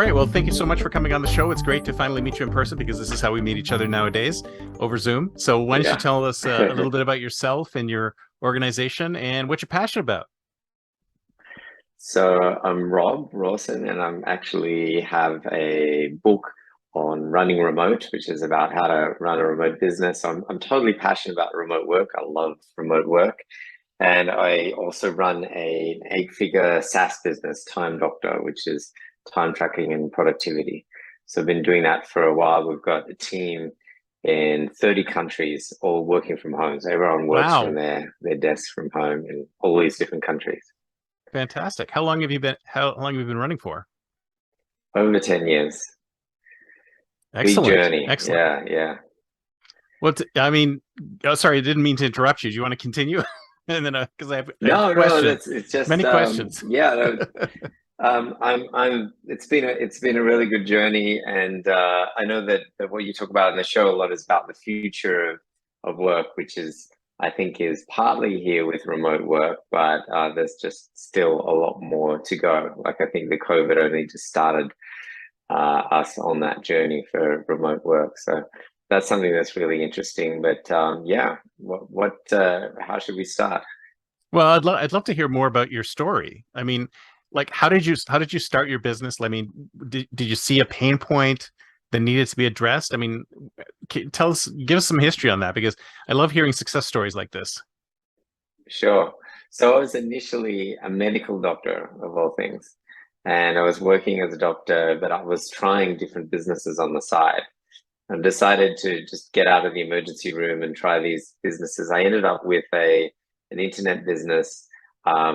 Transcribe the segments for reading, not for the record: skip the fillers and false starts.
right. Well, thank you so much for coming on the show. It's great to finally meet you in person because this is how we meet each other nowadays over Zoom. So why don't you Yeah. tell us a little bit about yourself and your organization and what you're passionate about? So I'm Rob Rawson, and I'm actually have a book on running remote, which is about how to run a remote business. I'm totally passionate about remote work. I love remote work. And I also run an eight-figure SaaS business, Time Doctor, which is time tracking and productivity. So I've been doing that for a while. We've got a team in 30 countries, all working from home. So everyone works from Wow, their desk from home in all these different countries. fantastic. How long have you been running for? Over 10 years. Big Excellent. journey. Excellent. Yeah, yeah. I mean, oh, sorry, I didn't mean to interrupt you. Do you want to continue? And then, because I have No, no, questions, that's it's just many questions. yeah, no, I'm it's been a really good journey, and I know that what you talk about in the show a lot is about the future of work, which is I think is partly here with remote work, but there's just still a lot more to go. Like I think the COVID only just started us on that journey for remote work. So that's something that's really interesting. But yeah, how should we start? Well, I'd love to hear more about your story. I mean, like, how did you start your business? I mean, did you see a pain point that needed to be addressed? I mean, give us some history on that because I love hearing success stories like this. Sure. So I was initially a medical doctor of all things, and I was working as a doctor, but I was trying different businesses on the side. I decided to just get out of the emergency room and try these businesses. I ended up with a an internet business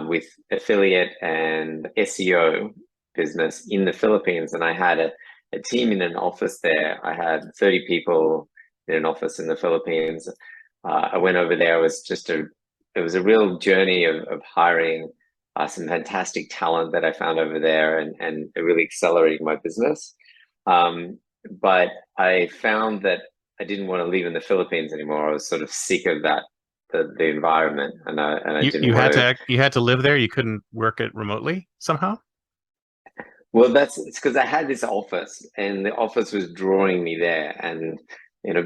with affiliate and SEO business in the Philippines, and I had a team in an office there. I had 30 people in an office in the Philippines. I went over there. It was a real journey of hiring some fantastic talent that I found over there, and really accelerating my business. But I found that I didn't want to live in the Philippines anymore. I was sort of sick of the environment, and I didn't want to. You had to live there. You couldn't work it remotely somehow. Well, it's because I had this office, and the office was drawing me there, and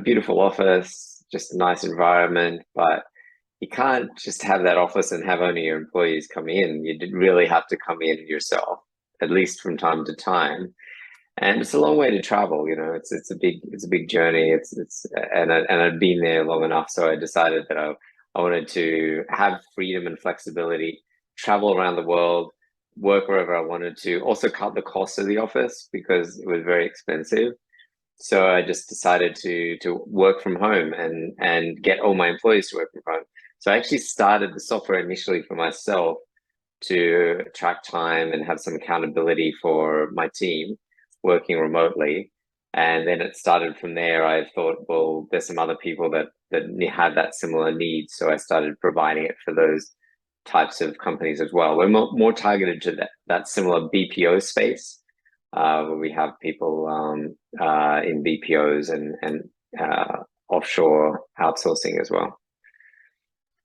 beautiful office, just a nice environment, but you can't just have that office and have only your employees come in. You did really have to come in yourself, at least from time to time. And it's a long way to travel. It's a big journey. And I'd been there long enough, so I decided that I wanted to have freedom and flexibility, travel around the world, work wherever I wanted to. Also cut the cost of the office because it was very expensive. So I just decided to work from home and get all my employees to work from home. So I actually started the software initially for myself to track time and have some accountability for my team working remotely. And then it started from there. I thought, well, there's some other people that have that similar need. So I started providing it for those types of companies as well. We're more targeted to that similar BPO space, where we have people in BPOs and offshore outsourcing as well.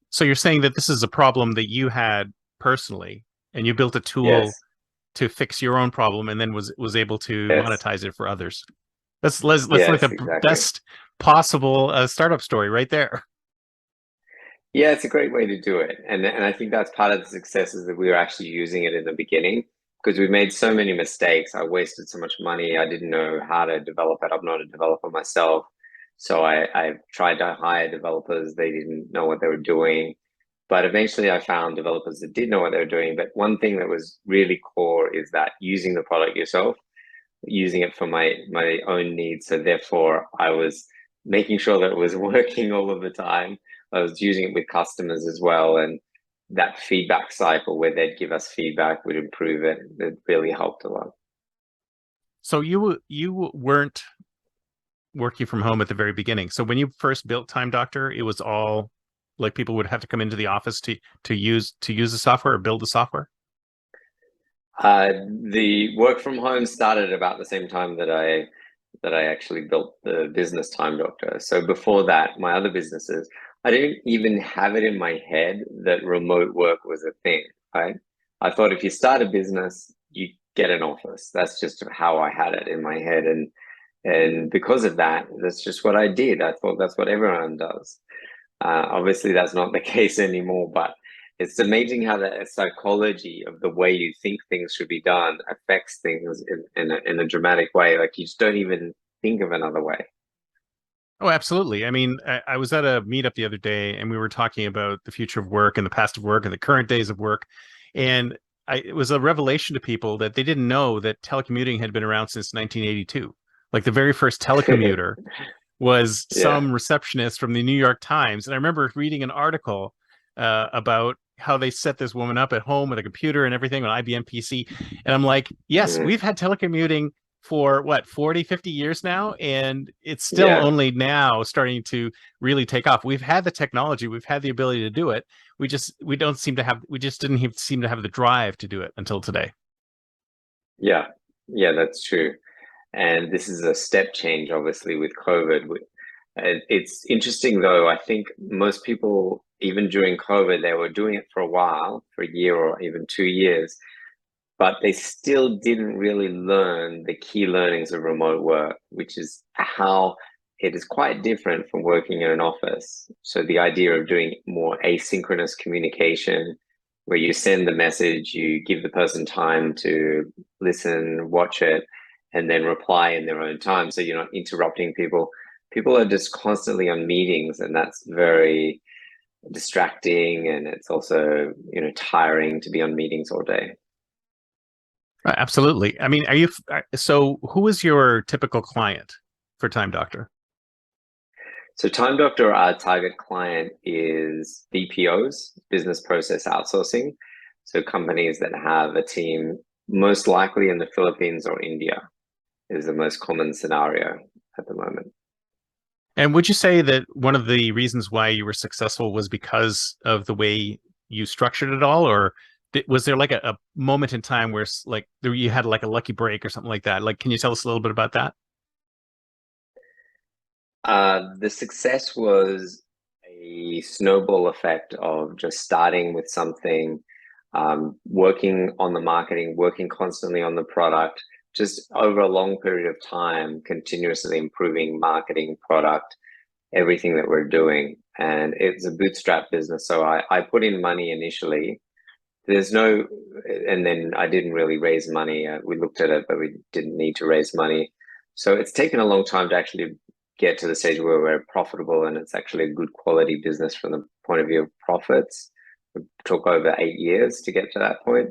So you're saying that this is a problem that you had personally, and you built a tool Yes, to fix your own problem, and then was able to yes, monetize it for others. Let's like yes, the exactly. best possible startup story right there. Yeah, it's a great way to do it. And I think that's part of the success is that we were actually using it in the beginning because we made so many mistakes. I wasted so much money. I didn't know how to develop it. I'm not a developer myself. So I tried to hire developers. They didn't know what they were doing. But eventually I found developers that did know what they were doing. But one thing that was really core is that using the product yourself, using it for my own needs. So therefore, I was making sure that it was working all of the time. I was using it with customers as well, and that feedback cycle where they'd give us feedback would improve it. It really helped a lot. So you weren't working from home at the very beginning. So when you first built Time Doctor, it was all like people would have to come into the office to use the software or build the software. Uh, the work from home started about the same time that I actually built the business Time Doctor. So before that, my other businesses, I didn't even have it in my head that remote work was a thing, right? I thought if you start a business, you get an office. That's just how I had it in my head. And because of that, that's just what I did. I thought that's what everyone does. Obviously, that's not the case anymore, but it's amazing how the psychology of the way you think things should be done affects things in a dramatic way. Like you just don't even think of another way. Oh, absolutely. I mean, I was at a meetup the other day and we were talking about the future of work and the past of work and the current days of work. And it was a revelation to people that they didn't know that telecommuting had been around since 1982. Like the very first telecommuter was Yeah. some receptionist from the New York Times. And I remember reading an article about how they set this woman up at home with a computer and everything on IBM PC. And I'm like, yes, Mhm. we've had telecommuting for what, 40, 50 years now, and it's still Yeah. only now starting to really take off. We've had the technology, we've had the ability to do it. We don't seem to have we just didn't seem to have the drive to do it until today. Yeah. Yeah, that's true. And this is a step change, obviously, with COVID. It's interesting, though. I think most people, even during COVID, they were doing it for a while, for a year or even 2 years, but they still didn't really learn the key learnings of remote work, which is how it is quite different from working in an office. So the idea of doing more asynchronous communication, where you send the message, you give the person time to listen, watch it, and then reply in their own time. So you're not interrupting people. People are just constantly on meetings, and that's very distracting, and it's also, tiring to be on meetings all day. Absolutely. I mean, are you so who is your typical client for Time Doctor? So Time Doctor, our target client is BPOs, business process outsourcing. So companies that have a team, most likely in the Philippines or India, is the most common scenario at the moment. And would you say that one of the reasons why you were successful was because of the way you structured it all, or was there like a moment in time where like you had like a lucky break or something like that? Like, can you tell us a little bit about that? The success was a snowball effect of just starting with something, working on the marketing, working constantly on the product, just over a long period of time, continuously improving marketing, product, everything that we're doing. And it's a bootstrap business. So I put in money initially. There's no, and then I didn't really raise money. We looked at it, but we didn't need to raise money. So it's taken a long time to actually get to the stage where we're profitable and it's actually a good quality business from the point of view of profits. It took over 8 years to get to that point,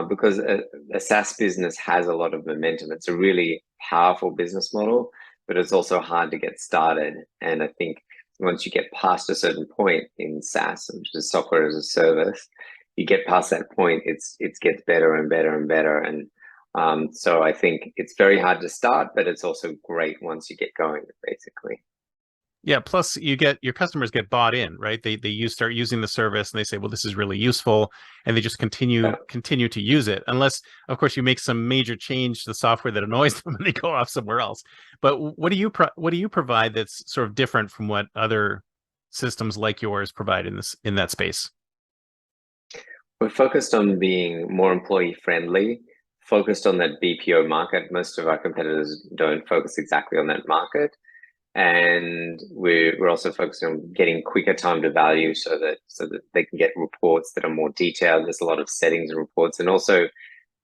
because a SaaS business has a lot of momentum. It's a really powerful business model, but it's also hard to get started. And I think once you get past a certain point in SaaS, which is software as a service, you get past that point, it gets better and better and better. And so I think it's very hard to start, but it's also great once you get going, basically. Yeah. Plus, you get your customers get bought in, right? They start using the service and they say, well, this is really useful, and they just Yeah. continue to use it, unless, of course, you make some major change to the software that annoys them and they go off somewhere else. But what do you provide that's sort of different from what other systems like yours provide in that space? We're focused on being more employee friendly, focused on that BPO market. Most of our competitors don't focus exactly on that market. And we're also focused on getting quicker time to value so that they can get reports that are more detailed. There's a lot of settings and reports, and also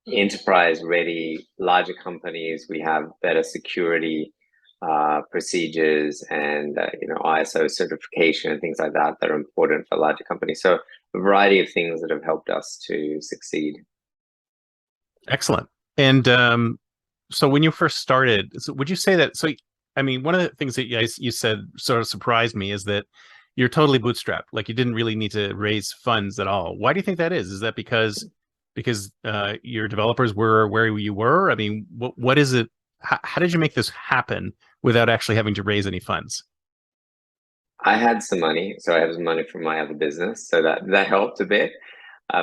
enterprise ready, larger companies. We have better security procedures and ISO certification and things like that that are important for larger companies. So a variety of things that have helped us to succeed. Excellent. And so when you first started, so would you say that? So I mean, one of the things that you said sort of surprised me is that you're totally bootstrapped. Like you didn't really need to raise funds at all. Why do you think that is? Is that because your developers were where you were? I mean, what is it? How did you make this happen without actually having to raise any funds? I had some money, so I have some money from my other business, so that helped a bit.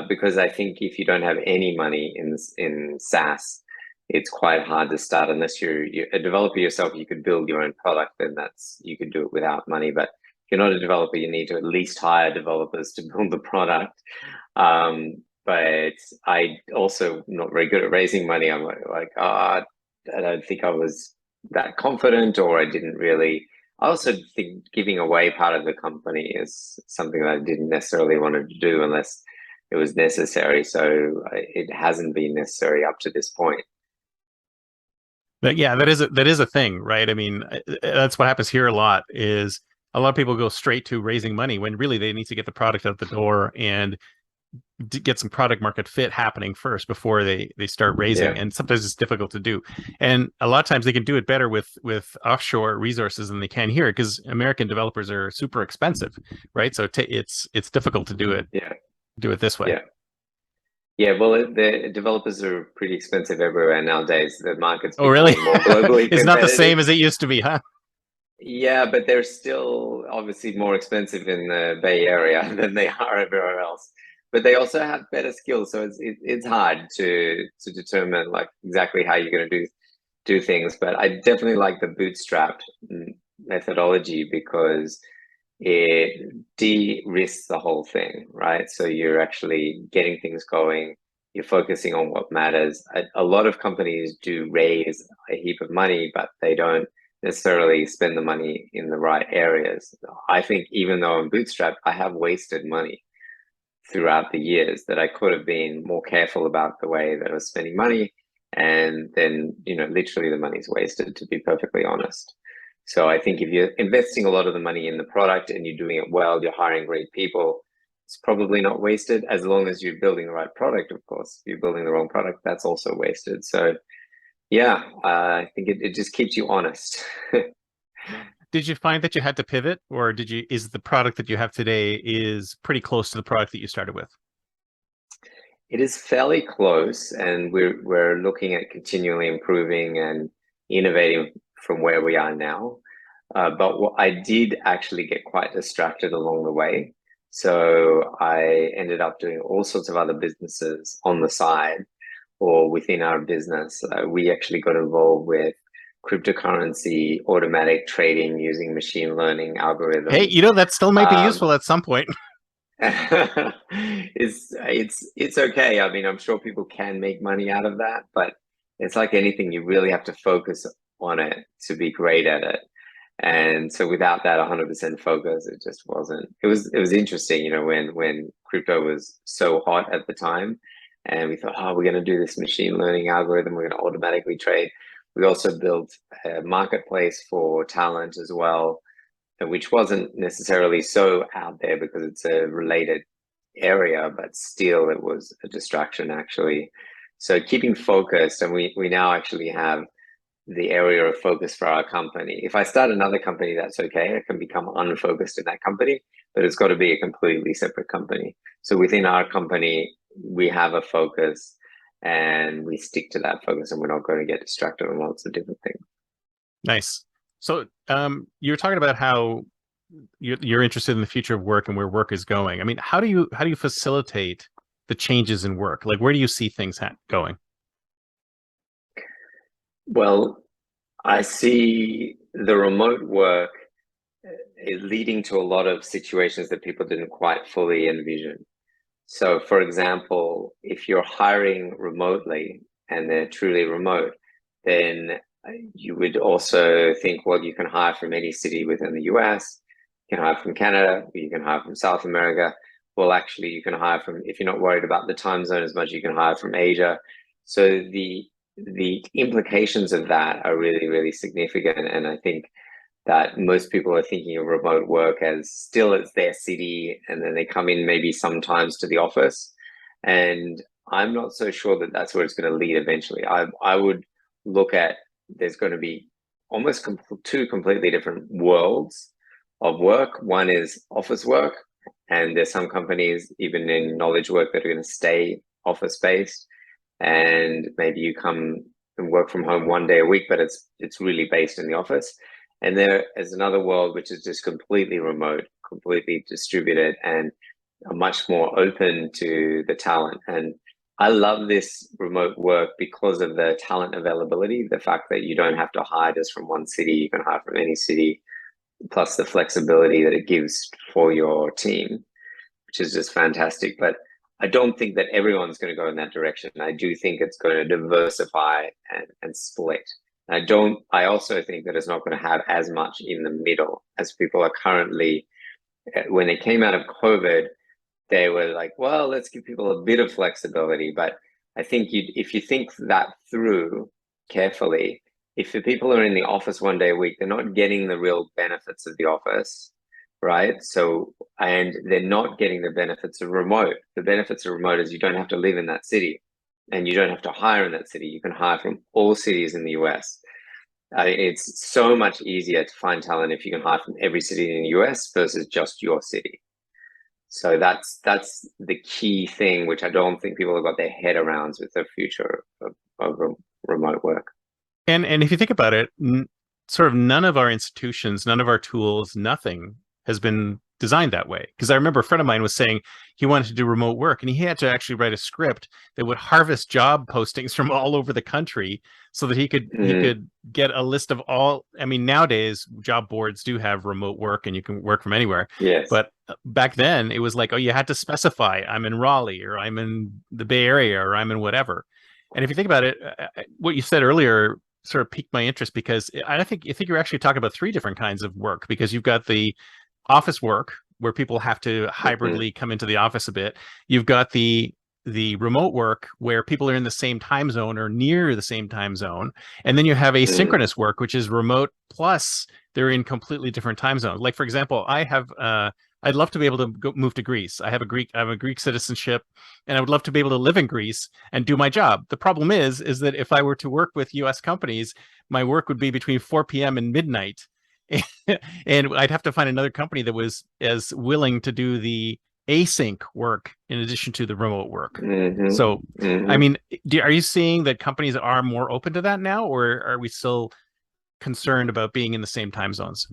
Because I think if you don't have any money in SaaS, it's quite hard to start unless you're a developer yourself. You could build your own product, then you could do it without money. But if you're not a developer, you need to at least hire developers to build the product. but I also not very good at raising money. I'm like, I don't think I was that confident, or I didn't really. I also think giving away part of the company is something that I didn't necessarily want to do unless it was necessary. So it hasn't been necessary up to this point. But yeah, that is a thing, right? I mean, that's what happens here a lot. Is a lot of people go straight to raising money when really they need to get the product out the door and get some product market fit happening first before they start raising. Yeah. And sometimes it's difficult to do, and a lot of times they can do it better with offshore resources than they can here, because American developers are super expensive, right? So it's difficult to Yeah. do it this way. Yeah. Yeah, well, the developers are pretty expensive everywhere nowadays. The market's Oh, really? becoming more globally It's not the competitive. same as it used to be, huh? Yeah, but they're still obviously more expensive in the Bay Area than they are everywhere else. But they also have better skills, so it's hard to determine like exactly how you're going to do things. But I definitely like the bootstrap methodology because it de-risks the whole thing, right? So you're actually getting things going. You're focusing on what matters. A lot of companies do raise a heap of money, but they don't necessarily spend the money in the right areas. I think even though I'm bootstrapped, I have wasted money throughout the years that I could have been more careful about the way that I was spending money. And then, literally the money's wasted, to be perfectly honest. So I think if you're investing a lot of the money in the product and you're doing it well, you're hiring great people, it's probably not wasted as long as you're building the right product, of course. If you're building the wrong product, that's also wasted. So yeah, I think it just keeps you honest. Did you find that you had to pivot, or is the product that you have today is pretty close to the product that you started with? It is fairly close, and we're looking at continually improving and innovating from where we are now. But what I did actually get quite distracted along the way. So I ended up doing all sorts of other businesses on the side or within our business. We actually got involved with cryptocurrency, automatic trading using machine learning Hey, algorithms. that still might be useful at some point. It's okay. I mean, I'm sure people can make money out of that, but it's like anything, you really have to focus on it to be great at it. And so without that 100% focus, it just wasn't. It was interesting, when crypto was so hot at the time, and we thought, oh, we're going to do this machine learning algorithm. We're going to automatically trade. We also built a marketplace for talent as well, which wasn't necessarily so out there because it's a related area, but still it was a distraction actually. So keeping focused, and we now actually have the area of focus for our company. If I start another company, that's okay. I can become unfocused in that company, but it's got to be a completely separate company. So within our company, we have a focus and we stick to that focus, and we're not going to get distracted on lots of different things. Nice. So, you were talking about how you're interested in the future of work and where work is going. I mean, how do you facilitate the changes in work? Like, where do you see things going? Well, I see the remote work is leading to a lot of situations that people didn't quite fully envision. So, for example, if you're hiring remotely and they're truly remote, then you would also think, well, you can hire from any city within the US, you can hire from Canada, you can hire from South America. Well, actually, you can hire from, if you're not worried about the time zone as much, you can hire from Asia. So the implications of that are really, really significant. And I think that most people are thinking of remote work as still it's their city, and then they come in maybe sometimes to the office. And I'm not so sure that that's where it's going to lead eventually. I would look at, there's going to be almost two completely different worlds of work. One is office work, and there's some companies even in knowledge work that are going to stay office based, and maybe you come and work from home one day a week, but it's really based in the office. And there is another world which is just completely remote, completely distributed, and much more open to the talent. And I love this remote work because of the talent availability, the fact that you don't have to hire just from one city, you can hire from any city, plus the flexibility that it gives for your team, which is just fantastic. But I don't think that everyone's going to go in that direction. I do think it's going to diversify and split. I also think that it's not going to have as much in the middle as people are currently. When they came out of COVID, they were like, well, let's give people a bit of flexibility. But I think if you think that through carefully, if the people are in the office 1 day a week, they're not getting the real benefits of the office, right? So, and they're not getting the benefits of remote. The benefits of remote is you don't have to live in that city and you don't have to hire in that city. You can hire from all cities in the US. It's so much easier to find talent if you can hire from every city in the US versus just your city. So that's the key thing, which I don't think people have got their head around with the future of remote work. And if you think about it, sort of none of our institutions, none of our tools, nothing has been designed that way. Because I remember a friend of mine was saying he wanted to do remote work, and he had to actually write a script that would harvest job postings from all over the country so that he could get a list of all. I mean, nowadays job boards do have remote work and you can work from anywhere. Yes. But back then it was like, oh, you had to specify I'm in Raleigh or I'm in the Bay Area or I'm in whatever. And if you think about it, what you said earlier sort of piqued my interest, because I think you're actually talking about three different kinds of work, because you've got the office work where people have to hybridly come into the office a bit. You've got the remote work where people are in the same time zone or near the same time zone. And then you have asynchronous work, which is remote plus they're in completely different time zones. Like, for example, I'd love to be able to move to Greece. I have a Greek citizenship, and I would love to be able to live in Greece and do my job. The problem is that if I were to work with US companies, my work would be between 4 p.m. and midnight. And I'd have to find another company that was as willing to do the async work in addition to the remote work. So, I mean, are you seeing that companies are more open to that now, or are we still concerned about being in the same time zones?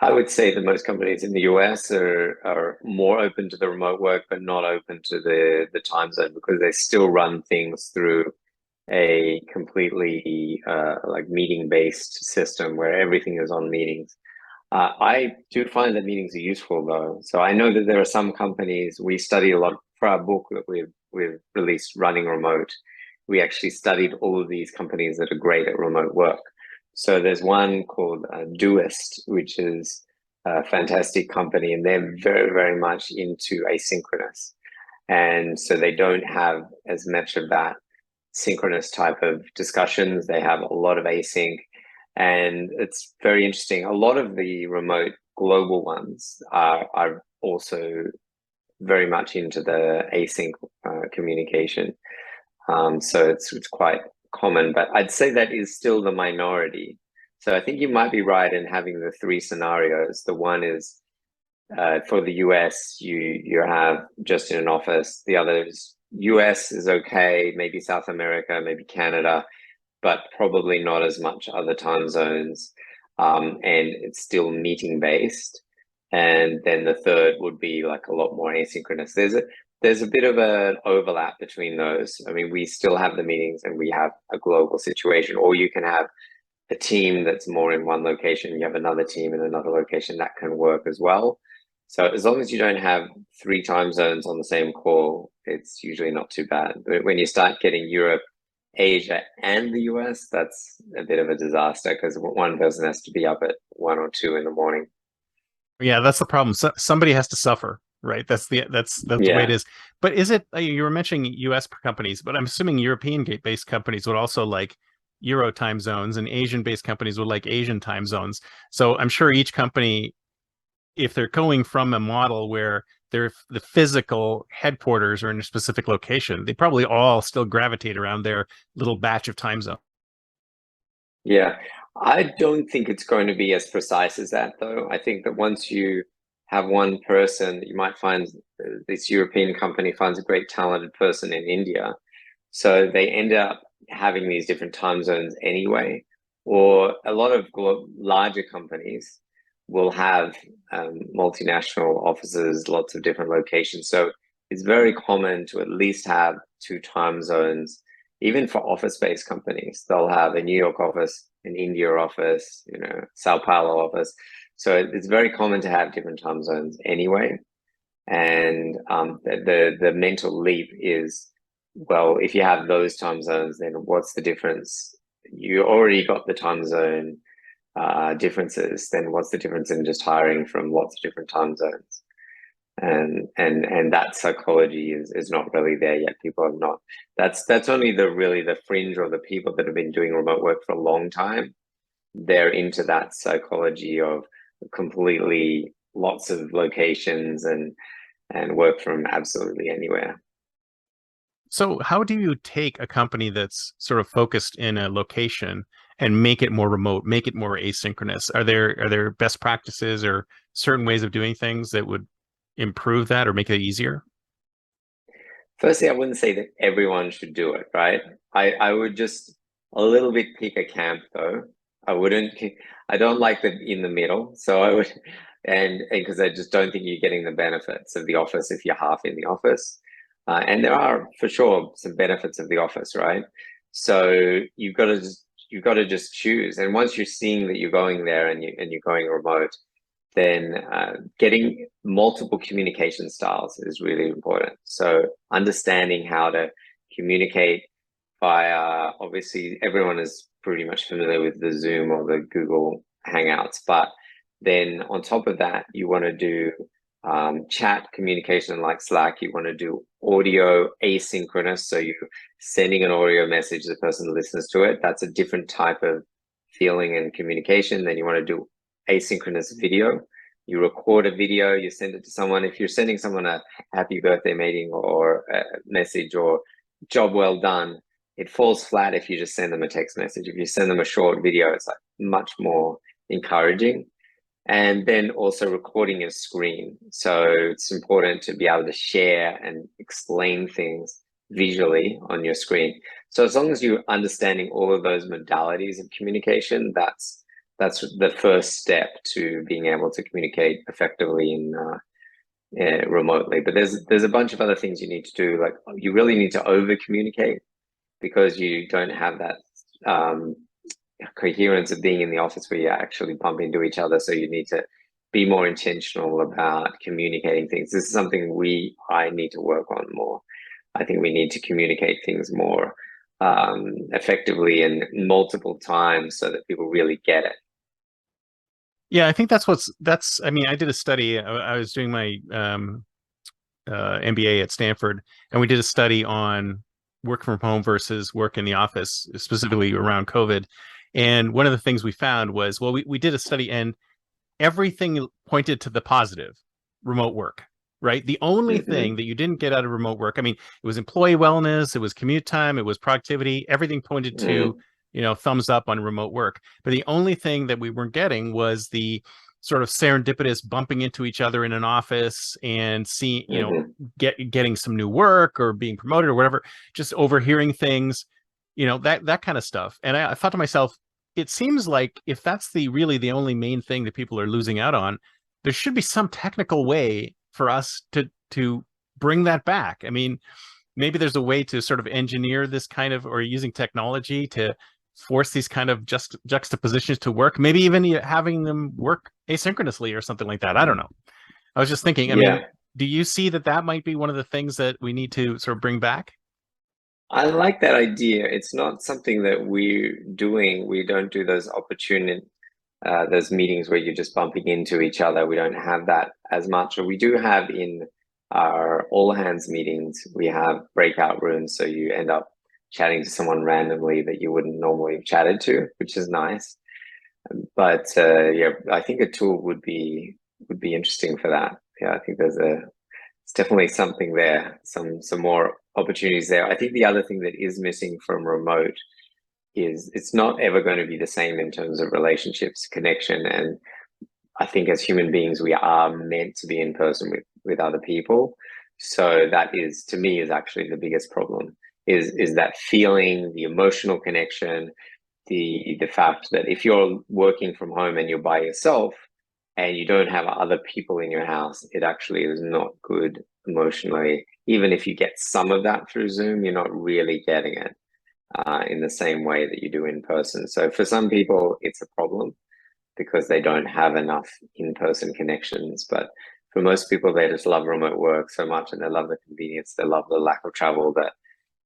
I would say that most companies in the US are more open to the remote work, but not open to the time zone, because they still run things through a completely like meeting-based system where everything is on meetings. I do find that meetings are useful though. So I know that there are some companies, we study a lot for our book that we've released, Running Remote. We actually studied all of these companies that are great at remote work. So there's one called Doist, which is a fantastic company, and they're very, very much into asynchronous. And so they don't have as much of that synchronous type of discussions. They have a lot of async, and it's very interesting. A lot of the remote global ones are also very much into the async communication. So it's quite common, but I'd say that is still the minority. So I think you might be right in having the three scenarios. The one is for the US, you have just in an office. The other is US is okay, maybe South America, maybe Canada, but probably not as much other time zones. And it's still meeting based. And then the third would be like a lot more asynchronous. There's a bit of an overlap between those. I mean, we still have the meetings and we have a global situation, or you can have a team that's more in one location, you have another team in another location, that can work as well. So as long as you don't have 3 time zones on the same call, it's usually not too bad. But when you start getting Europe, Asia, and the US, that's a bit of a disaster, because one person has to be up at 1 or 2 in the morning. Yeah, that's the problem. So somebody has to suffer, right? That's the way it is. But is it, you were mentioning US companies, but I'm assuming European based companies would also like Euro time zones, and Asian based companies would like Asian time zones. So I'm sure each company, if they're going from a model where the physical headquarters are in a specific location, they probably all still gravitate around their little batch of time zone. Yeah, I don't think it's going to be as precise as that, though. I think that once you have one person, you might find this European company finds a great talented person in India. So they end up having these different time zones anyway. Or a lot of larger companies will have multinational offices, lots of different locations. So it's very common to at least have 2 time zones. Even for office-based companies, they'll have a New York office, an India office, Sao Paulo office. So it's very common to have different time zones anyway. And the mental leap is, well, if you have those time zones, then what's the difference? You already got the time zone differences, then what's the difference in just hiring from lots of different time zones? And that psychology is not really there yet. People have not. That's only the fringe, or the people that have been doing remote work for a long time. They're into that psychology of completely lots of locations and work from absolutely anywhere. So how do you take a company that's sort of focused in a location and make it more remote, make it more asynchronous? Are there best practices or certain ways of doing things that would improve that or make it easier? Firstly, I wouldn't say that everyone should do it, right? I would just a little bit pick a camp though. I wouldn't, I don't like the in the middle. So I would, and because I just don't think you're getting the benefits of the office if you're half in the office. And there are for sure some benefits of the office, right? So you've got to just choose. And once you're seeing that you're going there and you're going remote, then getting multiple communication styles is really important. So understanding how to communicate via, obviously everyone is pretty much familiar with the Zoom or the Google Hangouts, but then on top of that, you want to do chat communication like Slack. You want to do audio asynchronous. So you're sending an audio message, the person listens to it. That's a different type of feeling and communication. Then you want to do asynchronous video. You record a video, you send it to someone. If you're sending someone a happy birthday meeting or a message or job well done, it falls flat if you just send them a text message. If you send them a short video, it's like much more encouraging. And then also recording your screen. So it's important to be able to share and explain things visually on your screen. So as long as you're understanding all of those modalities of communication, that's the first step to being able to communicate effectively in remotely. But there's a bunch of other things you need to do. Like you really need to over communicate because you don't have that coherence of being in the office where you actually bump into each other. So you need to be more intentional about communicating things. This is something I need to work on more. I think we need to communicate things more effectively and multiple times so that people really get it. Yeah, I think I mean, I did a study. I was doing my MBA at Stanford, and we did a study on work from home versus work in the office, specifically around COVID. And one of the things we found was, well, we did a study and everything pointed to the positive, remote work, right? The only thing that you didn't get out of remote work, I mean, it was employee wellness, it was commute time, it was productivity, everything pointed to, thumbs up on remote work. But the only thing that we weren't getting was the sort of serendipitous bumping into each other in an office and seeing, getting some new work or being promoted or whatever, just overhearing things, that kind of stuff. And I thought to myself, it seems like if that's really the only main thing that people are losing out on, there should be some technical way for us to bring that back. I mean, maybe there's a way to sort of engineer this kind of, or using technology to force these kind of juxtapositions to work, maybe even having them work asynchronously or something like that. I don't know. I was just thinking, I mean, do you see that might be one of the things that we need to sort of bring back? I like that idea. It's not something that we're doing. We don't do those those meetings where you're just bumping into each other. We don't have that as much. Or we do have in our all hands meetings, we have breakout rooms. So you end up chatting to someone randomly that you wouldn't normally have chatted to, which is nice. But yeah, I think a tool would be interesting for that. Yeah, I think it's definitely something there, some more opportunities there. I think the other thing that is missing from remote is it's not ever going to be the same in terms of relationships, connection. And I think as human beings, we are meant to be in person with other people. So that is, to me, is actually the biggest problem is that feeling, the emotional connection, the fact that if you're working from home and you're by yourself and you don't have other people in your house, it actually is not good emotionally. Even if you get some of that through Zoom, you're not really getting it in the same way that you do in person. So for some people, it's a problem because they don't have enough in-person connections. But for most people, they just love remote work so much, and they love the convenience, they love the lack of travel, that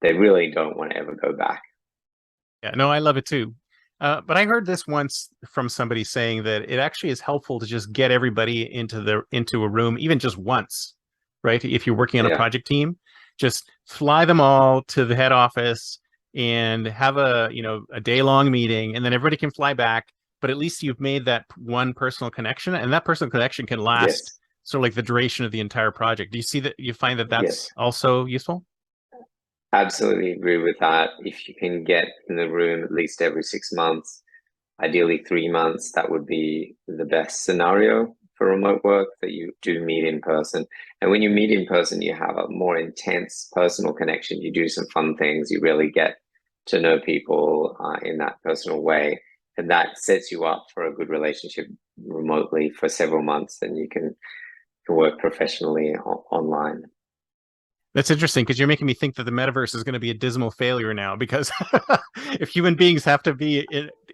they really don't want to ever go back. Yeah, no, I love it too. But I heard this once from somebody saying that it actually is helpful to just get everybody into a room, even just once, right? If you're working on a Yeah, project team, just fly them all to the head office and have a day-long meeting, and then everybody can fly back. But at least you've made that one personal connection, and that personal connection can last yes, sort of like the duration of the entire project. Do you see that? You find that that's yes. also useful? Absolutely agree with that. If you can get in the room at least every 6 months, ideally 3 months, that would be the best scenario for remote work, that you do meet in person. And when you meet in person, you have a more intense personal connection. You do some fun things. You really get to know people in that personal way. And that sets you up for a good relationship remotely for several months. Then you can work professionally online. That's interesting because you're making me think that the metaverse is going to be a dismal failure now because if human beings have to be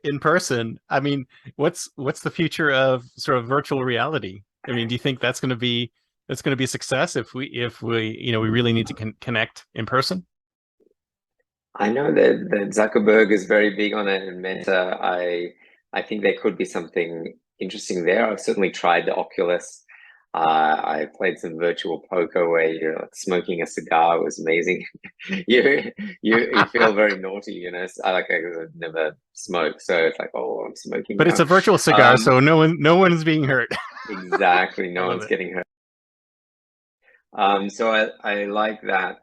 in person, I mean, what's the future of sort of virtual reality? I mean, do you think that's going to be a success if we we really need to connect in person? I know that Zuckerberg is very big on it, and Meta. I think there could be something interesting there. I've certainly tried the Oculus. I played some virtual poker where you're like smoking a cigar. It was amazing. you you feel very naughty, you know. I never smoked, so it's like, oh, I'm smoking But it's now. a virtual cigar, Um, so no one's being hurt. exactly. I No love one's it. getting hurt. So I like that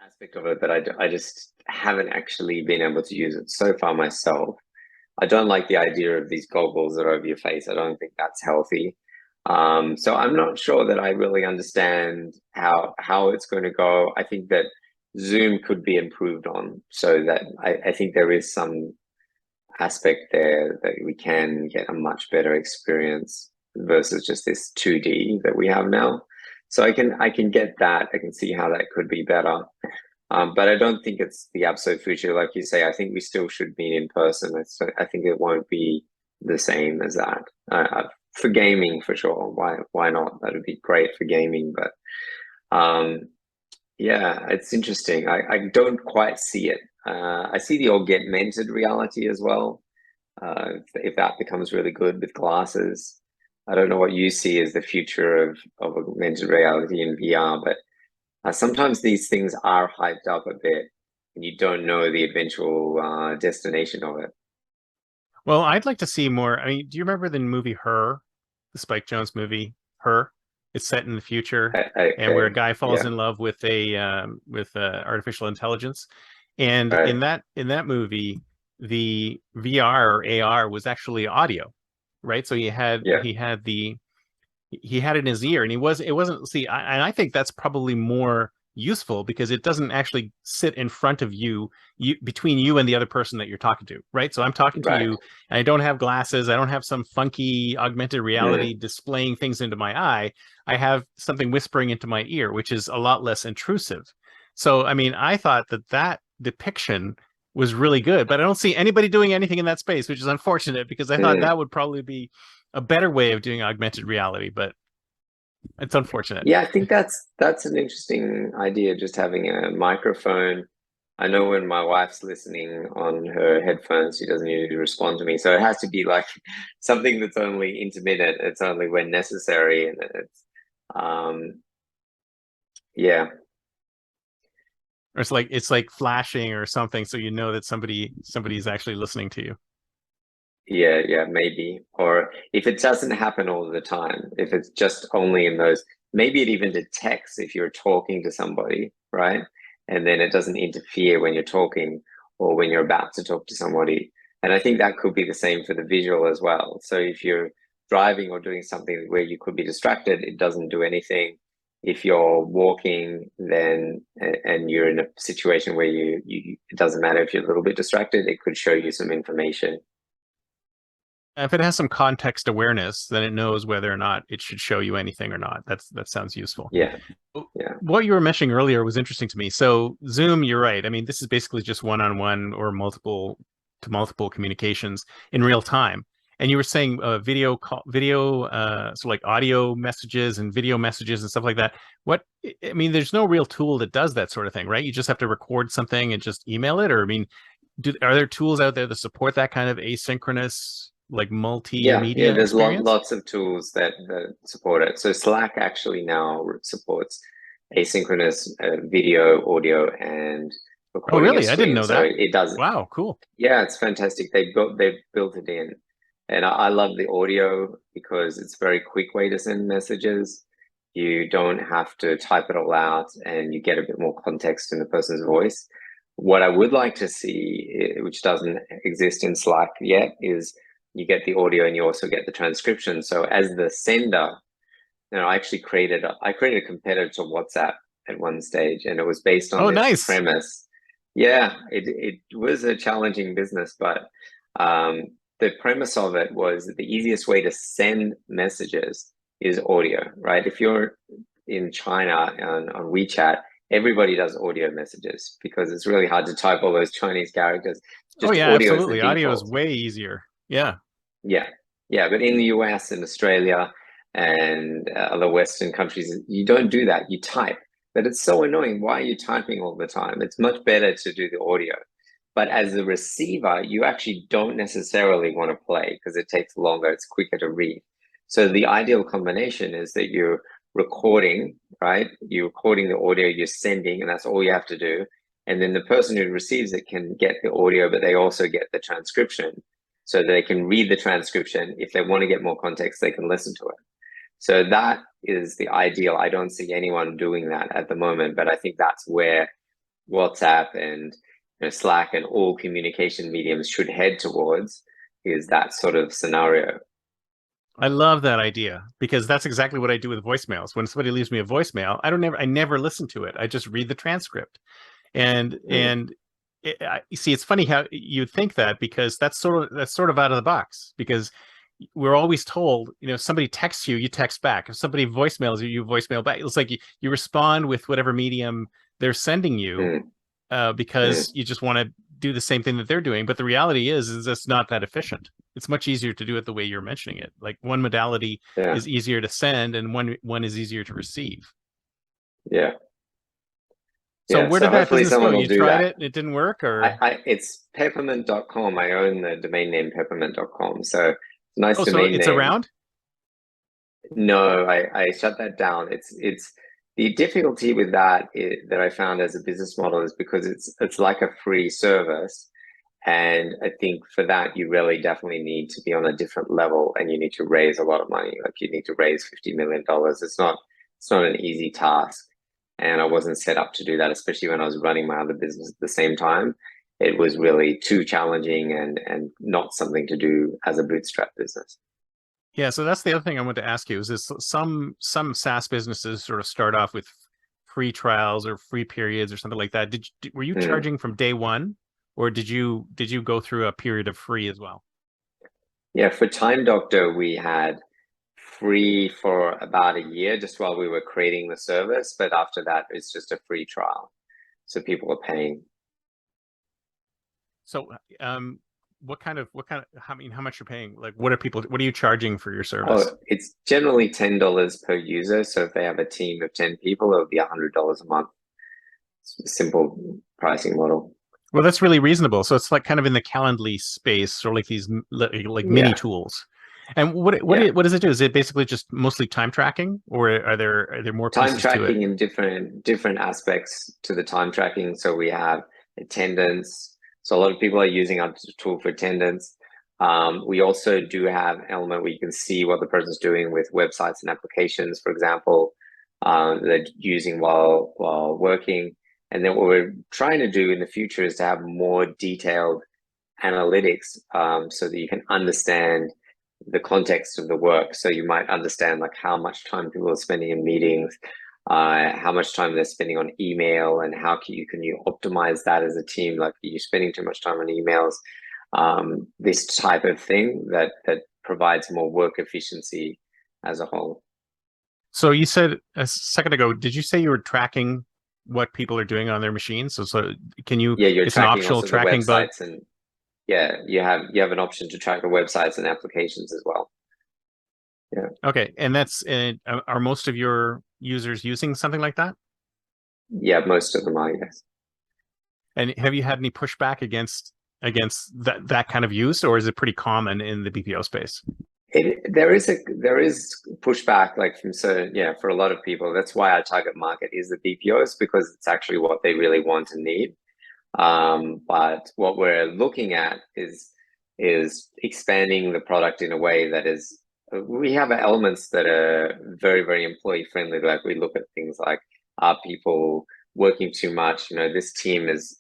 aspect of it, but I just haven't actually been able to use it so far myself. I don't like the idea of these goggles that are over your face. I don't think that's healthy. So I'm not sure that I really understand how it's going to go. I think that Zoom could be improved on, so that I think there is some aspect there that we can get a much better experience versus just this 2D that we have now. So I can get that. I can see how that could be better. But I don't think it's the absolute future. Like you say, I think we still should meet in person. I think it won't be the same as that. For gaming, for sure. Why not? That would be great for gaming. But yeah, it's interesting. I don't quite see it. I see the augmented reality as well. If that becomes really good with glasses. I don't know what you see as the future of augmented reality and VR, but sometimes these things are hyped up a bit, and you don't know the eventual destination of it. Well, I'd like to see more. I mean, do you remember the movie Her, the Spike Jonze movie Her? It's set in the future, and where a Okay, guy falls yeah, in love with a artificial intelligence. And right, in that movie, the VR or AR was actually audio, right? So yeah, he had it in his ear, and it wasn't and I think that's probably more useful because it doesn't actually sit in front of you between you and the other person that you're talking to, right? So I'm talking to right. you, and I don't have glasses, I don't have some funky augmented reality Mm, displaying things into my eye. I have something whispering into my ear, which is a lot less intrusive. So I mean, I thought that depiction was really good, but I don't see anybody doing anything in that space, which is unfortunate because I thought mm. that would probably be a better way of doing augmented reality, but it's unfortunate. Yeah, I think that's an interesting idea. Just having a microphone. I know when my wife's listening on her headphones, she doesn't usually respond to me. So it has to be like something that's only intermittent. It's only when necessary, and um, yeah. Or it's like flashing or something, so you know that somebody's actually listening to you. Yeah, maybe. Or if it doesn't happen all the time, if it's just only in those, maybe it even detects if you're talking to somebody, right? And then it doesn't interfere when you're talking or when you're about to talk to somebody. And I think that could be the same for the visual as well. So if you're driving or doing something where you could be distracted, it doesn't do anything. If you're walking, then and you're in a situation where you it doesn't matter if you're a little bit distracted, it could show you some information. If it has some context awareness, then it knows whether or not it should show you anything or not. That sounds useful. Yeah, yeah. What you were mentioning earlier was interesting to me. So Zoom, you're right. I mean, this is basically just one-on-one or multiple to multiple communications in real time. And you were saying video, so like audio messages and video messages and stuff like that. What I mean, there's no real tool that does that sort of thing, right? You just have to record something and just email it, or I mean, are there tools out there that support that kind of asynchronous, like Yeah, multimedia there's experience? lots of tools that support it. So Slack actually now supports asynchronous video, audio, and Oh, recording your really? I didn't screen. know So that. it does. Wow, cool. Yeah, it's fantastic. They've built it in, and I love the audio because it's a very quick way to send messages. You don't have to type it all out, and you get a bit more context in the person's voice. What I would like to see, which doesn't exist in Slack yet, is you get the audio and you also get the transcription. So as the sender, I created a competitor to WhatsApp at one stage, and it was based on Oh, this nice. premise. Yeah, it was a challenging business, but um, the premise of it was that the easiest way to send messages is audio, right? If you're in China on WeChat, everybody does audio messages because it's really hard to type all those Chinese characters. Oh, Just yeah, audio is the absolutely. Audio is default. way easier. Yeah. Yeah, yeah, but in the US and Australia and other Western countries, you don't do that. You type, but it's so annoying. Why are you typing all the time? It's much better to do the audio. But as a receiver, you actually don't necessarily want to play because it takes longer. It's quicker to read. So the ideal combination is that you're recording, right? You're recording the audio you're sending, and that's all you have to do. And then the person who receives it can get the audio, but they also get the transcription so they can read the transcription. If they want to get more context, they can listen to it. So that is the ideal. I don't see anyone doing that at the moment, but I think that's where WhatsApp and Slack and all communication mediums should head towards, is that sort of scenario. I love that idea because that's exactly what I do with voicemails. When somebody leaves me a voicemail, I never listen to it. I just read the transcript. And Mm. you see, it's funny how you think that because that's sort of out of the box because we're always told, somebody texts you, you text back. If somebody voicemails you, you voicemail back. It's like you respond with whatever medium they're sending you Mm. because Mm. you just want to do the same thing that they're doing. But the reality is it's not that efficient. It's much easier to do it the way you're mentioning it. Like one modality Yeah, is easier to send and one is easier to receive. yeah, So yeah. where So did that hopefully business go? someone will You do tried that. it and it didn't work, or It's peppermint.com. I own the domain name peppermint.com. So nice oh, so domain it's name. around? No, I shut that down. It's the difficulty with that I found as a business model is because it's like a free service. And I think for that, you really definitely need to be on a different level and you need to raise a lot of money. Like you need to raise $50 million. It's not an easy task. And I wasn't set up to do that, especially when I was running my other business at the same time. It was really too challenging and not something to do as a bootstrap business. Yeah, so that's the other thing I want to ask you is this some SaaS businesses sort of start off with free trials or free periods or something like that. Were you Mm. charging from day one, or did you go through a period of free as well? Yeah, for Time Doctor, we had free for about a year just while we were creating the service, but after that, it's just a free trial. So people are paying. So, what kind of, I mean, how much you're paying? Like, what are you charging for your service? Oh, it's generally $10 per user. So if they have a team of 10 people, it'll be $100 a month. It's a simple pricing model. Well, that's really reasonable. So it's like kind of in the Calendly space, or like these like mini Yeah, tools. And yeah. what does it do? Is it basically just mostly time tracking, or are there more Time pieces to it? tracking in different aspects to the time tracking. So we have attendance. So a lot of people are using our tool for attendance. We also do have an element where you can see what the person's doing with websites and applications, for example, they're using while working. And then what we're trying to do in the future is to have more detailed analytics, so that you can understand the context of the work. So you might understand like how much time people are spending in meetings, how much time they're spending on email, and how can you optimize that as a team? Like, are you spending too much time on emails? This type of thing that provides more work efficiency as a whole. So you said a second ago, did you say you were tracking what people are doing on their machines? So can you? Yeah, you're It's an tracking optional also the tracking bug. websites and yeah, you have an option to track the websites and applications as well. Yeah. Okay, and that's are most of your users using something like that? Yeah, most of them are, yes. And have you had any pushback against that kind of use, or is it pretty common in the BPO space? There is pushback like from certain, yeah, for a lot of people. That's why our target market is the BPOs, because it's actually what they really want and need. But what we're looking at is expanding the product in a way that is, we have elements that are very, very employee friendly. Like we look at things like, are people working too much? You know, this team is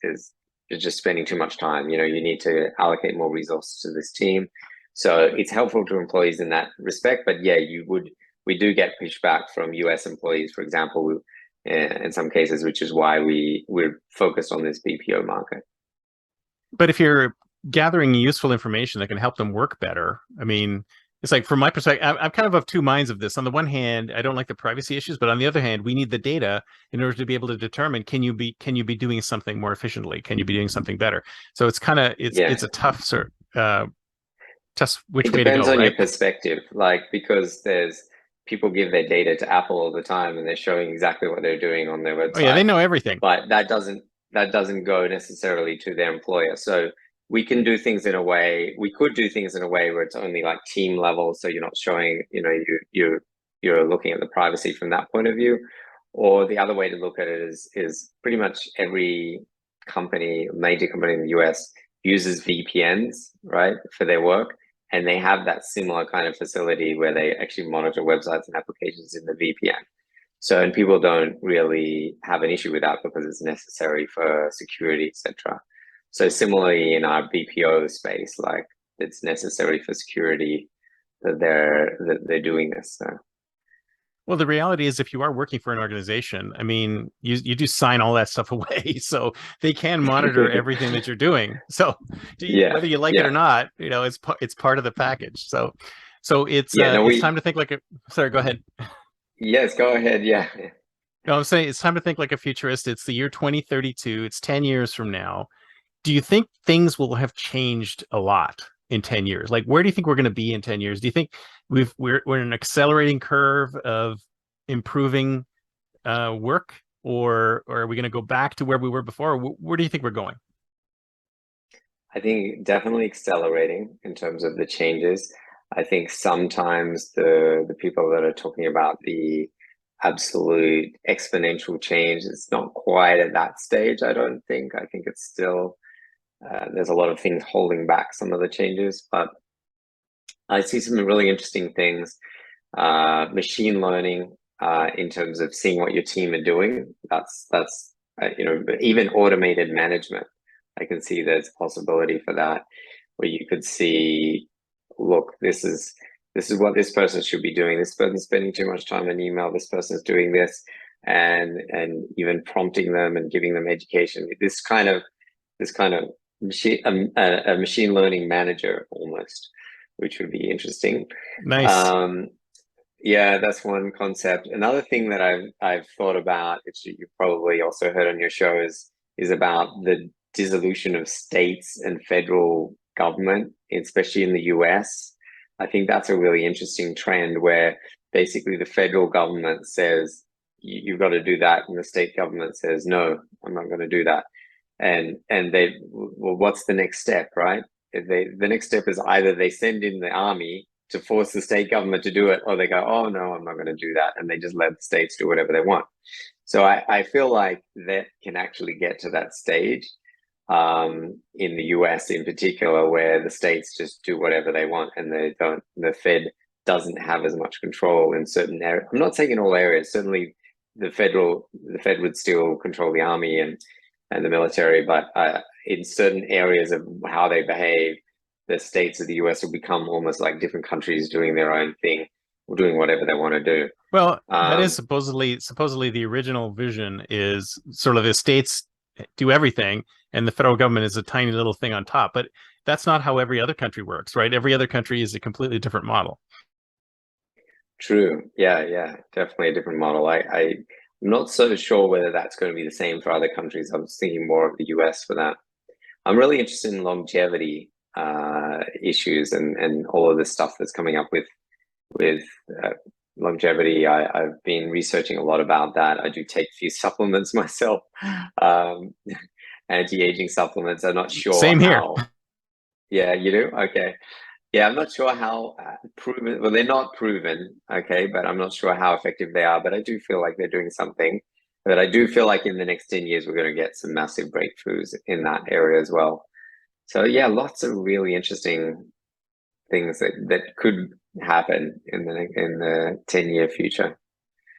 just spending too much time. You know, you need to allocate more resources to this team. So it's helpful to employees in that respect. But yeah, we do get pushback from US employees, for example, in some cases, which is why we're focused on this BPO market. But if you're gathering useful information that can help them work better, I mean, it's like from my perspective, I'm kind of two minds of this. On the one hand, I don't like the privacy issues, but on the other hand, we need the data in order to be able to determine can you be doing something more efficiently? Can you be doing something better? So it's kind of it's a tough sort just which it way to depends go, on right? your perspective, like because there's people give their data to Apple all the time and they're showing exactly what they're doing on their Oh yeah, website, they know everything. but that doesn't go necessarily to their employer. So we can do things in a way, we could do things in a way where it's only like team level, so you're not showing, you know, you're looking at the privacy from that point of view. Or the other way to look at it is pretty much every company, major company in the US uses VPNs, right, for their work. And they have that similar kind of facility where they actually monitor websites and applications in the VPN. So, and people don't really have an issue with that because it's necessary for security, etc. So similarly in our BPO space, like it's necessary for security that they're doing this. So. Well, the reality is, if you are working for an organization, I mean, you do sign all that stuff away, so they can monitor everything that you're doing. So, Yeah, whether you like it or not, you know, it's part of the package. So it's time to think like a. Sorry, go ahead. Yes, go ahead. Yeah. No, I'm saying it's time to think like a futurist. It's the year 2032. It's 10 years from now. Do you think things will have changed a lot in 10 years? Like, where do you think we're going to be in 10 years? Do you think we're in an accelerating curve of improving work, or are we going to go back to where we were before? Where do you think we're going? I think definitely accelerating in terms of the changes. I think sometimes the people that are talking about the absolute exponential change, it's not quite at that stage, I don't think. I think it's still, there's a lot of things holding back some of the changes, but I see some really interesting things. Machine learning in terms of seeing what your team are doing. That's you know, even automated management. I can see there's a possibility for that, where you could see, look, this is what this person should be doing. This person's spending too much time on email. This person's doing this, and even prompting them and giving them education. This kind of machine a machine learning manager almost, which would be interesting. Nice. Yeah, that's one concept. Another thing that I've thought about, which you've probably also heard on your show, is about the dissolution of states and federal government, especially in the US. I think that's a really interesting trend where basically the federal government says you've got to do that, and the state government says no, I'm not going to do that. And they, well, what's the next step, right? The next step is either they send in the army to force the state government to do it, or they go, oh no, I'm not going to do that, and they just let the states do whatever they want. So I feel like that can actually get to that stage in the US in particular, where the states just do whatever they want and they don't, the Fed doesn't have as much control in certain areas. I'm not saying in all areas, certainly the Fed would still control the army and the military, but in certain areas of how they behave, the states of the US will become almost like different countries doing their own thing or doing whatever they want to do. Well, that is supposedly the original vision, is sort of the states do everything and the federal government is a tiny little thing on top. But that's not how every other country works, right? Every other country is a completely different model. True. Yeah, definitely a different model. I'm not so sure whether that's going to be the same for other countries. I was thinking more of the US for that. I'm really interested in longevity issues and all of the stuff that's coming up with longevity. I've been researching a lot about that. I do take a few supplements myself, anti-aging supplements. I'm not sure Same here. how. Yeah, you do? Okay. Yeah, I'm not sure how proven. Well, they're not proven, okay, but I'm not sure how effective they are. But I do feel like they're doing something. But I do feel like in the next 10 years, we're going to get some massive breakthroughs in that area as well. So yeah, lots of really interesting things that could happen in the 10-year future.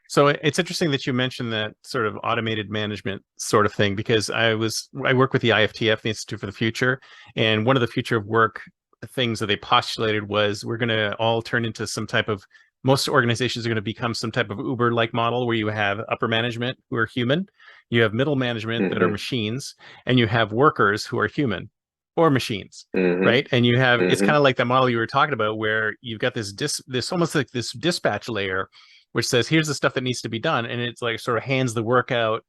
So it's interesting that you mentioned that sort of automated management sort of thing, because I work with the IFTF, the Institute for the Future, and one of the future of work things that they postulated was we're going to all turn into some type of, most organizations are going to become some type of Uber-like model where you have upper management who are human, you have middle management that are machines, and you have workers who are human or machines, right? And you have, it's kind of like the model you were talking about where you've got this almost like this dispatch layer which says here's the stuff that needs to be done, and it's like sort of hands the work out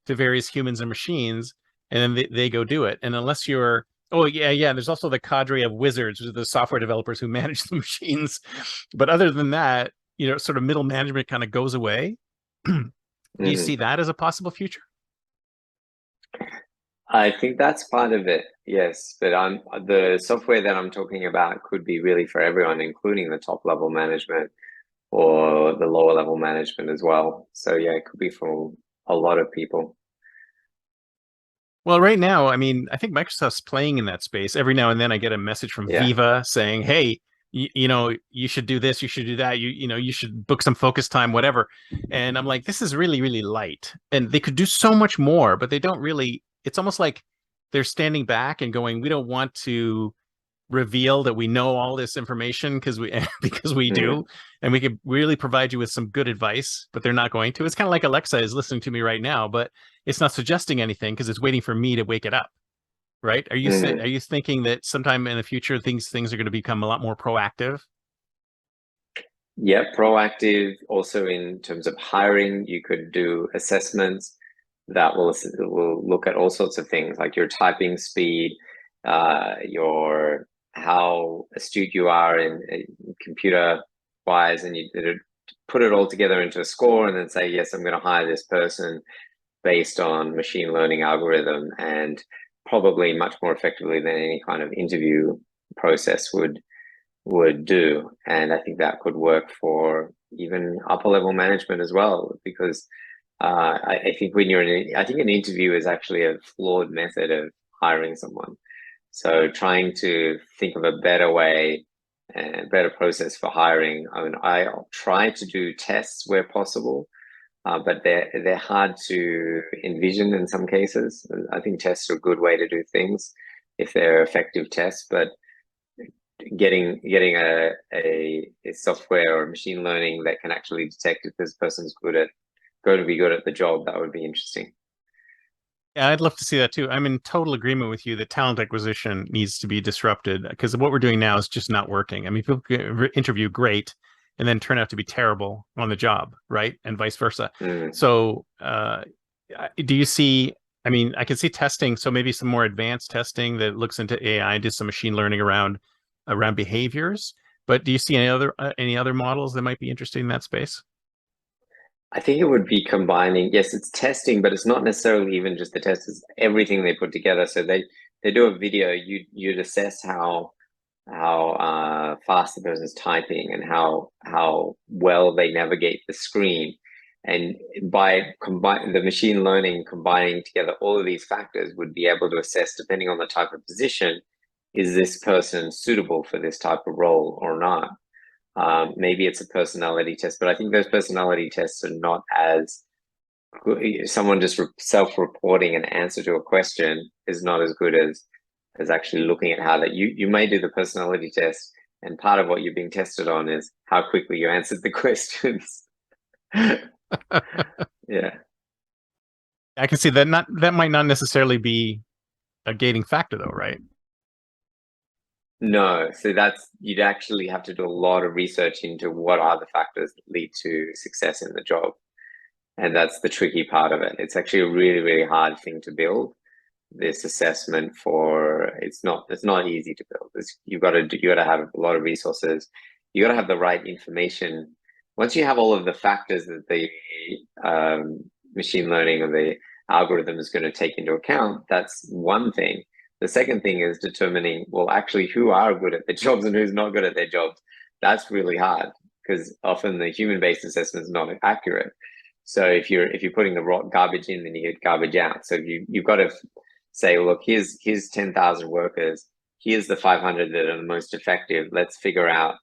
to various humans and machines, and then they go do it. And unless you're, oh yeah, there's also the cadre of wizards, the software developers who manage the machines, but other than that, sort of middle management kind of goes away. Do you see that as a possible future? I think that's part of it, yes. But the software that I'm talking about could be really for everyone, including the top level management or the lower level management as well. So yeah, it could be for a lot of people. Well, right now, I mean, I think Microsoft's playing in that space. Every now and then I get a message from Viva saying, hey, you should do this, you should do that, you should book some focus time, whatever. And I'm like, this is really, really light. And they could do so much more, but they don't really, it's almost like they're standing back and going, we don't want to reveal that we know all this information because we do, and we could really provide you with some good advice, but they're not going to. It's kind of like Alexa is listening to me right now, but it's not suggesting anything because it's waiting for me to wake it up, right? Are you thinking that sometime in the future things are going to become a lot more proactive? Yeah, proactive. Also in terms of hiring, you could do assessments that will look at all sorts of things like your typing speed, your how astute you are in computer wise, and you put it all together into a score and then say, yes, I'm going to hire this person based on machine learning algorithm, and probably much more effectively than any kind of interview process would do. And I think that could work for even upper level management as well, because I think when I think an interview is actually a flawed method of hiring someone. So trying to think of a better way and better process for hiring. I mean, I try to do tests where possible, but they're hard to envision in some cases. I think tests are a good way to do things if they're effective tests, but getting a software or machine learning that can actually detect if this person's going to be good at the job, that would be interesting. Yeah, I'd love to see that too. I'm in total agreement with you that talent acquisition needs to be disrupted because what we're doing now is just not working. I mean, people can interview great and then turn out to be terrible on the job, right? And vice versa. So do you see, I mean, I can see testing, so maybe some more advanced testing that looks into AI, do some machine learning around behaviors, but do you see any other models that might be interesting in that space? I think it would be combining, yes, it's testing, but it's not necessarily even just the test, it's everything they put together. So they do a video, you'd assess how fast the person's typing and how well they navigate the screen. And by combining the machine learning, combining together all of these factors, would be able to assess, depending on the type of position, is this person suitable for this type of role or not? Maybe it's a personality test, but I think those personality tests are not as good. Someone just self-reporting an answer to a question is not as good as actually looking at how that you may do the personality test, and part of what you're being tested on is how quickly you answered the questions. Yeah, I can see that that might not necessarily be a gating factor though, right? no, so you'd actually have to do a lot of research into what are the factors that lead to success in the job, and that's the tricky part of it. It's actually a really, really hard thing to build. this assessment for it's not easy to build. You got to have a lot of resources. You got to have the right information. Once you have all of the factors that the machine learning or the algorithm is going to take into account, that's one thing. The second thing is determining, well, actually, who are good at their jobs and who's not good at their jobs. That's really hard because often the human-based assessment is not accurate. So if you're putting the garbage in, then you get garbage out. So you've got to say, look, here's 10,000 workers. Here's the 500 that are the most effective. Let's figure out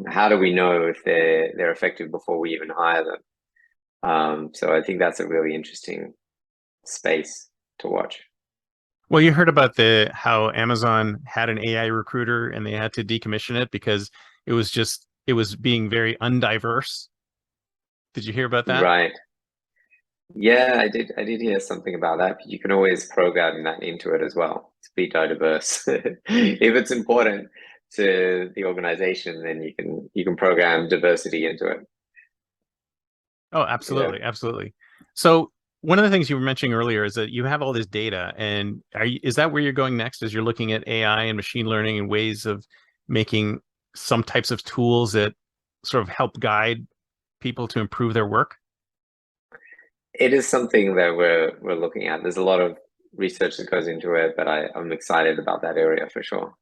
how do we know if they're effective before we even hire them? So I think that's a really interesting space to watch. Well, you heard about how Amazon had an AI recruiter and they had to decommission it because it was being very undiverse. Did you hear about that? Right. Yeah, I did hear something about that, but you can always program that into it as well to be diverse. If it's important to the organization, then you can program diversity into it. Oh, absolutely, absolutely. So one of the things you were mentioning earlier is that you have all this data, and is that where you're going next? As you're looking at AI and machine learning and ways of making some types of tools that sort of help guide people to improve their work? It is something that we're looking at. There's a lot of research that goes into it, but I'm excited about that area for sure.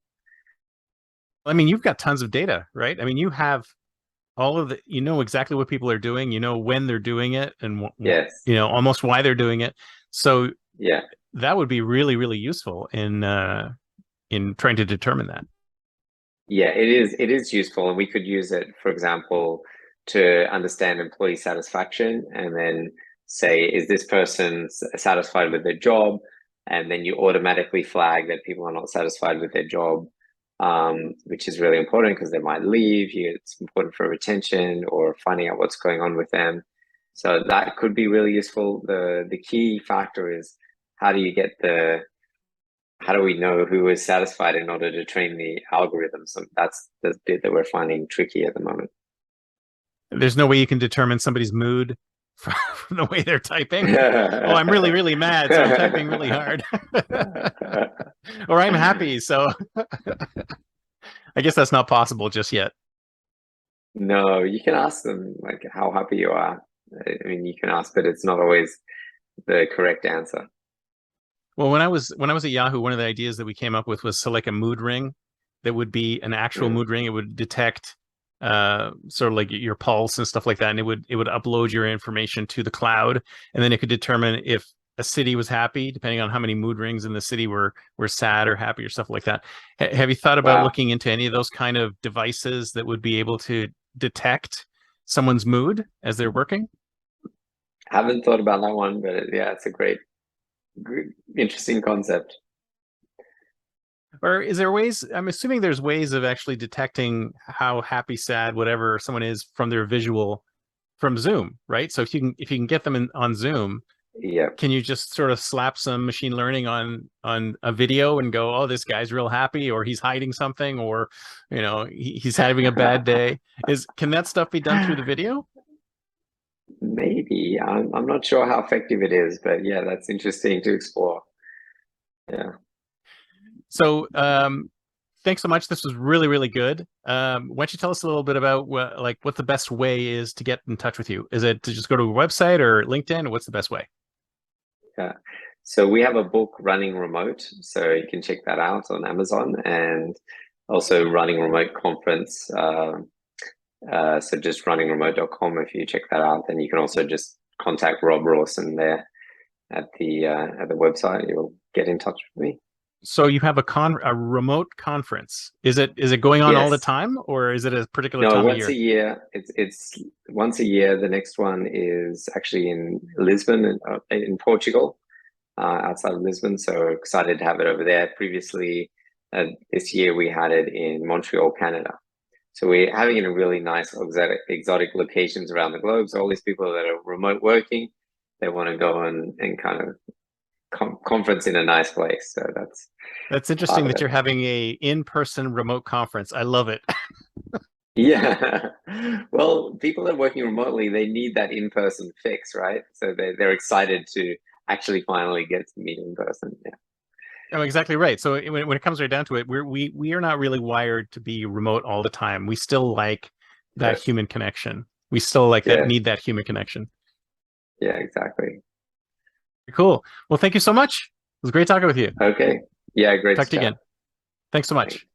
I mean, you've got tons of data, right? I mean, you have all of you know exactly what people are doing, you know when they're doing it, and yes, almost why they're doing it. So yeah, that would be really, really useful in trying to determine that. Yeah, it is useful, and we could use it, for example, to understand employee satisfaction, and then say, is this person satisfied with their job? And then you automatically flag that people are not satisfied with their job, which is really important because they might leave. It's important for retention or finding out what's going on with them. So that could be really useful. The key factor is how do we know who is satisfied in order to train the algorithm? So that's the bit that we're finding tricky at the moment. There's no way you can determine somebody's mood from the way they're typing. Oh, I'm really, really mad, so I'm typing really hard. Or I'm happy, so I guess that's not possible just yet. No, you can ask them like how happy you are. I mean, you can ask, but it's not always the correct answer. Well, when I was at Yahoo, one of the ideas that we came up with was to like a mood ring that would be an actual mood ring. It would detect sort of like your pulse and stuff like that, and it would upload your information to the cloud, and then it could determine if a city was happy depending on how many mood rings in the city were sad or happy or stuff like that. Have you thought about looking into any of those kind of devices that would be able to detect someone's mood as they're working? Haven't thought about that one, but yeah, it's a great interesting concept. Or is there ways, I'm assuming there's ways of actually detecting how happy, sad, whatever someone is from their visual from Zoom, right? So if you can get them on Zoom, yeah, can you just sort of slap some machine learning on a video and go, oh, this guy's real happy, or he's hiding something, or he's having a bad day? Can that stuff be done through the video? Maybe. I'm not sure how effective it is, but yeah, that's interesting to explore. Yeah. So thanks so much. This was really, really good. Why don't you tell us a little bit about what the best way is to get in touch with you? Is it to just go to a website or LinkedIn, or what's the best way? Yeah. So we have a book, Running Remote. So you can check that out on Amazon, and also Running Remote conference. So just runningremote.com. If you check that out, then you can also just contact Rob Rawson there at the website. You'll get in touch with me. So you have a remote conference. Is it going on all the time, or is it a particular time of year? No, once a year. It's once a year. The next one is actually in Lisbon, in Portugal, outside of Lisbon. So excited to have it over there. Previously, this year we had it in Montreal, Canada. So we're having it in really nice exotic locations around the globe. So all these people that are remote working, they want to go and kind of conference in a nice place. So that's interesting that you're having a in-person remote conference. I love it. Yeah. Well, people that are working remotely, they need that in-person fix, right? So they're excited to actually finally get to meet in person. Yeah. Oh, exactly right. So when it comes right down to it, we are not really wired to be remote all the time. We still like that Yes. human connection. We still like that, Yes. need that human connection. Yeah, exactly. Cool. Well, thank you so much. It was great talking with you. Okay. Yeah, great Talk to you stuff. again. Thanks so much. Thanks.